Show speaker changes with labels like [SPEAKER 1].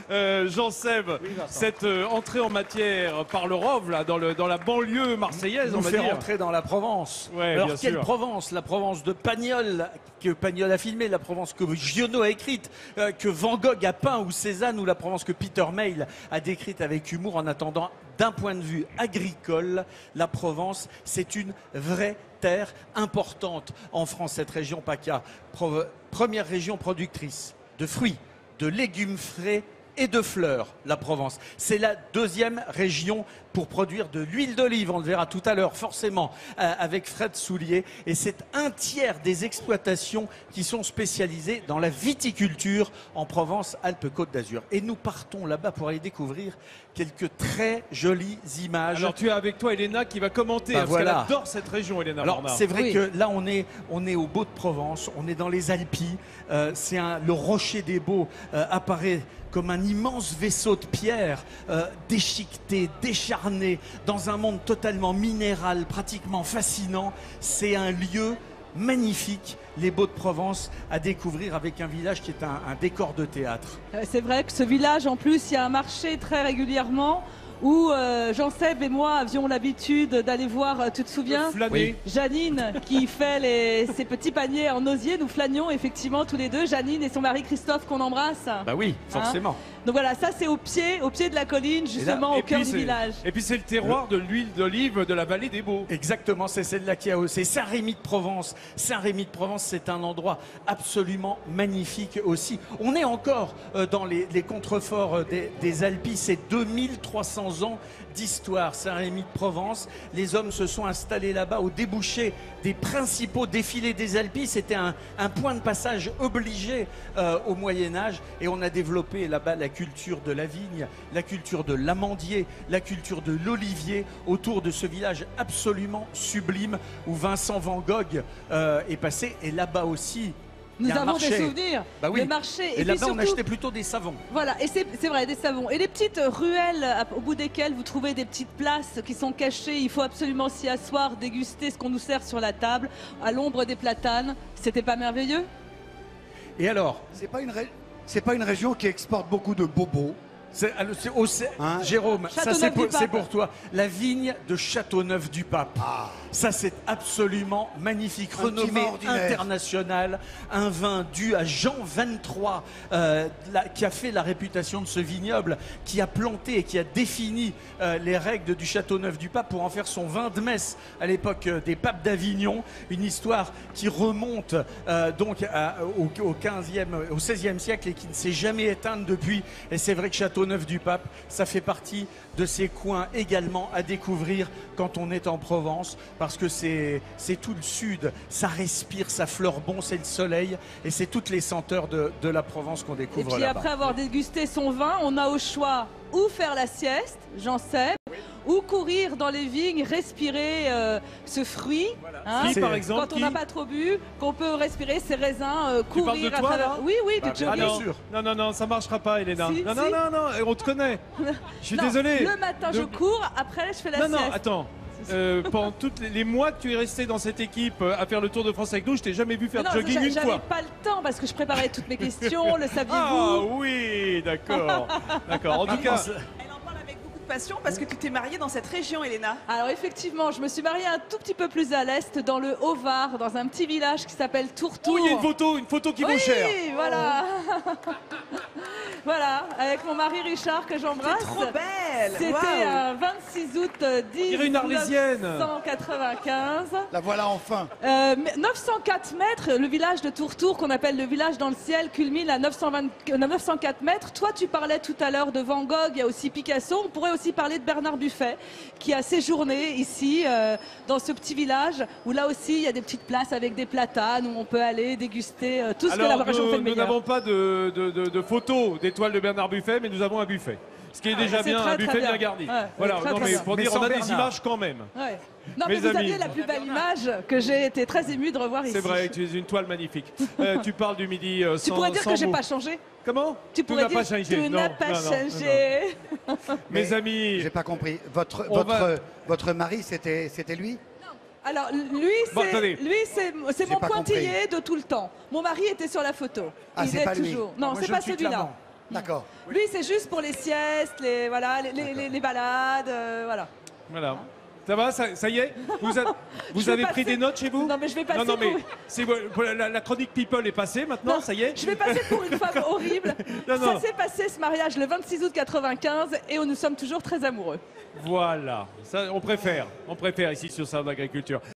[SPEAKER 1] Jean-Seb, cette entrée en matière par le Rove, là, dans la banlieue marseillaise, on va dire.
[SPEAKER 2] Rentrer dans la Provence.
[SPEAKER 1] Ouais,
[SPEAKER 2] alors,
[SPEAKER 1] bien
[SPEAKER 2] quelle
[SPEAKER 1] sûr.
[SPEAKER 2] Provence? La Provence de Pagnol, que Pagnol a filmé, la Provence que Giono a écrite, que Van Gogh a peint, ou Cézanne, ou la Provence que Peter Mayle a décrite avec humour. En attendant, d'un point de vue agricole, la Provence, c'est une vraie terre importante en France, cette région PACA. Première région productrice de fruits, de légumes frais et de fleurs, la Provence. C'est la deuxième région pour produire de l'huile d'olive, on le verra tout à l'heure forcément avec Fred Soulier. Et c'est un tiers des exploitations qui sont spécialisées dans la viticulture en Provence-Alpes-Côte d'Azur. Et nous partons là-bas pour aller découvrir quelques très jolies images.
[SPEAKER 1] Alors tu as avec toi Elena qui va commenter, parce qu'elle adore cette région, Elena
[SPEAKER 2] Alors
[SPEAKER 1] Mornard.
[SPEAKER 2] c'est vrai que là on est au Beau de Provence, on est dans les Alpilles, le rocher des Baux apparaît comme un immense vaisseau de pierre, déchiqueté, décharné, dans un monde totalement minéral, pratiquement fascinant. C'est un lieu magnifique, les Baux de Provence, à découvrir avec un village qui est un décor de théâtre.
[SPEAKER 3] C'est vrai que ce village, en plus, il y a un marché très régulièrement où Jean-Seb et moi avions l'habitude d'aller voir, tu te souviens,
[SPEAKER 1] oui.
[SPEAKER 3] Janine qui fait ses petits paniers en osier. Nous flânions effectivement tous les deux, Janine et son mari Christophe qu'on embrasse.
[SPEAKER 2] Bah oui, forcément.
[SPEAKER 3] Donc voilà, ça c'est au pied de la colline, justement au cœur du village.
[SPEAKER 1] Et puis c'est le terroir de l'huile d'olive de la vallée des Baux.
[SPEAKER 2] Exactement, c'est celle-là qui a c'est Saint-Rémy de Provence. Saint-Rémy de Provence, c'est un endroit absolument magnifique aussi. On est encore dans les contreforts des Alpilles, c'est 2300 ans d'histoire. Saint-Rémy de Provence, les hommes se sont installés là-bas au débouché des principaux défilés des Alpilles. C'était un point de passage obligé au Moyen-Âge, et on a développé là-bas la culture de la vigne, la culture de l'amandier, la culture de l'olivier autour de ce village absolument sublime où Vincent Van Gogh est passé. Et là-bas aussi,
[SPEAKER 3] nous avons des souvenirs.
[SPEAKER 2] Bah oui.
[SPEAKER 3] Le marché.
[SPEAKER 2] Et là-bas, on achetait plutôt des savons.
[SPEAKER 3] Voilà, et c'est vrai, des savons. Et les petites ruelles au bout desquelles vous trouvez des petites places qui sont cachées. Il faut absolument s'y asseoir, déguster ce qu'on nous sert sur la table, à l'ombre des platanes. C'était pas merveilleux?
[SPEAKER 2] Et alors?
[SPEAKER 4] C'est pas une région qui exporte beaucoup de bobos.
[SPEAKER 2] Jérôme, ça c'est pour toi. La vigne de Châteauneuf-du-Pape. Ça c'est absolument magnifique. Renommée internationale. Un vin dû à Jean XXIII qui a fait la réputation de ce vignoble, qui a planté et qui a défini les règles du Châteauneuf-du-Pape pour en faire son vin de messe à l'époque des papes d'Avignon. Une histoire qui remonte donc au XVIe siècle et qui ne s'est jamais éteinte depuis. Et c'est vrai que Châteauneuf-du-Pape, ça fait partie de ces coins également à découvrir quand on est en Provence, parce que c'est tout le sud, ça respire, ça fleure bon, c'est le soleil, et c'est toutes les senteurs de la Provence qu'on découvre là-bas.
[SPEAKER 3] Et puis après avoir dégusté son vin, on a au choix ou faire la sieste, Jean-Seb, ou courir dans les vignes, respirer ce fruit.
[SPEAKER 1] Voilà.
[SPEAKER 3] Hein,
[SPEAKER 1] par exemple,
[SPEAKER 3] quand on n'a pas trop bu, qu'on peut respirer ces raisins, courir.
[SPEAKER 1] Tu parles de toi, là ?
[SPEAKER 3] Oui, tu te
[SPEAKER 1] bien sûr. Non, ça marchera pas, Elena.
[SPEAKER 3] Si,
[SPEAKER 1] non, on te connaît. Je suis
[SPEAKER 3] non,
[SPEAKER 1] désolé.
[SPEAKER 3] Le matin, je cours, après, je fais la sieste.
[SPEAKER 1] Non, attends. Pendant tous les mois que tu es resté dans cette équipe à faire le Tour de France avec nous, je t'ai jamais vu faire de jogging une fois.
[SPEAKER 3] J'avais pas le temps parce que je préparais toutes mes questions, le saviez-vous?
[SPEAKER 1] Ah oui, d'accord. En tout cas...
[SPEAKER 5] Elle en parle avec beaucoup de passion parce que tu t'es mariée dans cette région, Elena.
[SPEAKER 3] Alors effectivement, je me suis mariée un tout petit peu plus à l'est, dans le Haut-Var, dans un petit village qui s'appelle Tourtour.
[SPEAKER 1] Oh, il y a une photo qui vaut cher.
[SPEAKER 3] Oui, voilà. Voilà, avec mon mari Richard que j'embrasse.
[SPEAKER 5] C'est trop belle.
[SPEAKER 3] C'était un 26 août 1995.
[SPEAKER 4] La voilà enfin.
[SPEAKER 3] 904 mètres, le village de Tourtour, qu'on appelle le village dans le ciel, culmine à 904 mètres. Toi, tu parlais tout à l'heure de Van Gogh, il y a aussi Picasso. On pourrait aussi parler de Bernard Buffet, qui a séjourné ici, dans ce petit village, où là aussi, il y a des petites places avec des platanes, où on peut aller déguster tout ce que la région fait de meilleur.
[SPEAKER 1] Nous n'avons pas de photos d'étoiles de Bernard Buffet, mais nous avons un buffet. Ce qui est déjà bien, un buffet bien garni.
[SPEAKER 3] Ouais,
[SPEAKER 1] voilà, non, mais pour dire, on a des images quand même.
[SPEAKER 3] Ouais. Non, mais vous aviez la plus belle image que j'ai été très émue de revoir ici.
[SPEAKER 1] C'est vrai, tu es une toile magnifique. Tu parles du midi sans
[SPEAKER 3] Tu pourrais dire que j'ai pas changé.
[SPEAKER 1] Comment?
[SPEAKER 3] Tu pourrais dire
[SPEAKER 1] que
[SPEAKER 3] tu n'as pas changé.
[SPEAKER 1] Mes amis...
[SPEAKER 4] J'ai pas compris. Votre mari, c'était lui?
[SPEAKER 3] Alors, lui, c'est mon pointillé de tout le temps. Mon mari était sur la photo.
[SPEAKER 4] Ah,
[SPEAKER 3] il
[SPEAKER 4] c'est
[SPEAKER 3] est
[SPEAKER 4] pas lui.
[SPEAKER 3] toujours. Non, c'est pas celui-là.
[SPEAKER 4] D'accord.
[SPEAKER 3] Lui, c'est juste pour les siestes, les balades, voilà.
[SPEAKER 1] Voilà. Ça va, ça y est? Vous
[SPEAKER 3] Je vais
[SPEAKER 1] avez pris
[SPEAKER 3] passer-
[SPEAKER 1] des notes chez vous?
[SPEAKER 3] Non, mais je vais passer
[SPEAKER 1] Non, mais
[SPEAKER 3] pour-
[SPEAKER 1] c'est la chronique People est passée maintenant,
[SPEAKER 3] Non,
[SPEAKER 1] ça y est?
[SPEAKER 3] Je vais passer pour une femme horrible.
[SPEAKER 1] Non, non.
[SPEAKER 3] Ça s'est passé ce mariage le 26 août 95 et nous sommes toujours très amoureux.
[SPEAKER 1] Voilà. Ça, on préfère ici sur Salon d'Agriculture.